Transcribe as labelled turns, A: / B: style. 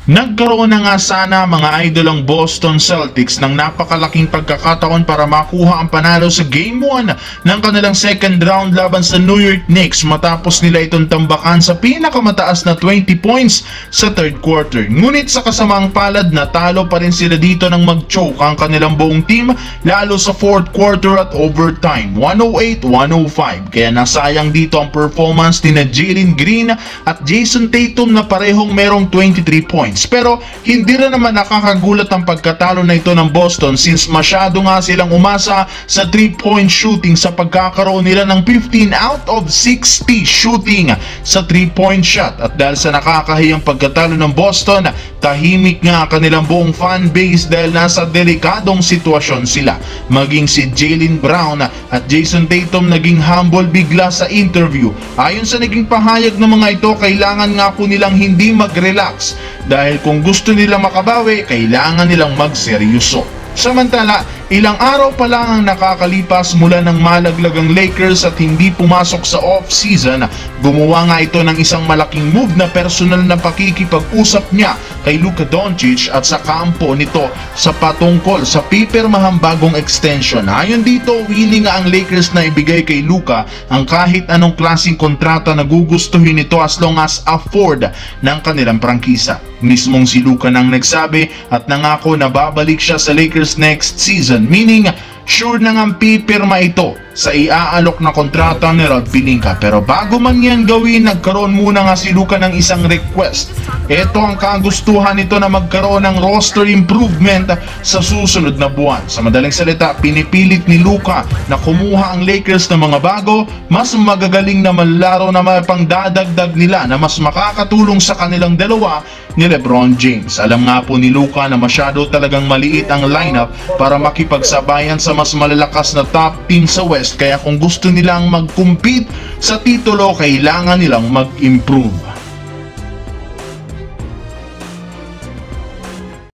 A: Nagkaroon na nga sana mga idol ang Boston Celtics ng napakalaking pagkakataon para makuha ang panalo sa Game 1 ng kanilang second round laban sa New York Knicks matapos nila itong tambakan sa pinakamataas na 20 points sa third quarter. Ngunit sa kasamang palad, natalo pa rin sila dito ng mag-choke ang kanilang buong team lalo sa fourth quarter at overtime, 108-105. Kaya nasayang dito ang performance ni Jalen Green at Jason Tatum na parehong merong 23 points. Pero hindi rin naman nakakagulat ang pagkatalo na ito ng Boston since masyado nga silang umasa sa 3-point shooting sa pagkakaroon nila ng 15 out of 60 shooting sa 3-point shot. At dahil sa nakakahiyang pagkatalo ng Boston, tahimik nga kanilang buong fan base dahil nasa delikadong sitwasyon sila. Maging si Jaylen Brown at Jason Tatum naging humble bigla sa interview. Ayon sa naging pahayag ng mga ito, kailangan nga po nilang hindi mag-relax dahil kung gusto nilang makabawi, kailangan nilang magseryoso. Samantala, ilang araw pa lang ang nakakalipas mula ng malaglagang Lakers at hindi pumasok sa off-season, gumawa nga ito ng isang malaking move na personal na pakikipag-usap niya kay Luka Doncic at sa kampo nito sa patungkol sa pipirmahang bagong extension. Ayon dito, willing nga ang Lakers na ibigay kay Luka ang kahit anong klaseng kontrata na gugustuhin nito as long as afford ng kanilang prangkisa. Mismong si Luka nang nagsabi at nangako na babalik siya sa Lakers next season, meaning sure na nga pipirma ito sa iaalok na kontrata ni Rob Pelinka. Pero bago man yan gawin, nagkaroon muna nga si Luka ng isang request. Ito ang kagustuhan nito na magkaroon ng roster improvement sa susunod na buwan. Sa madaling salita, pinipilit ni Luka na kumuha ang Lakers ng mga bago, mas magagaling na manlaro na may pangdadagdag nila na mas makakatulong sa kanilang dalawa ni LeBron James. Alam nga po ni Luka na masyado talagang maliit ang lineup para makipagsabayan sa mas malalakas na top team sa West. Kaya kung gusto nilang mag-compete sa titulo, kailangan nilang mag-improve.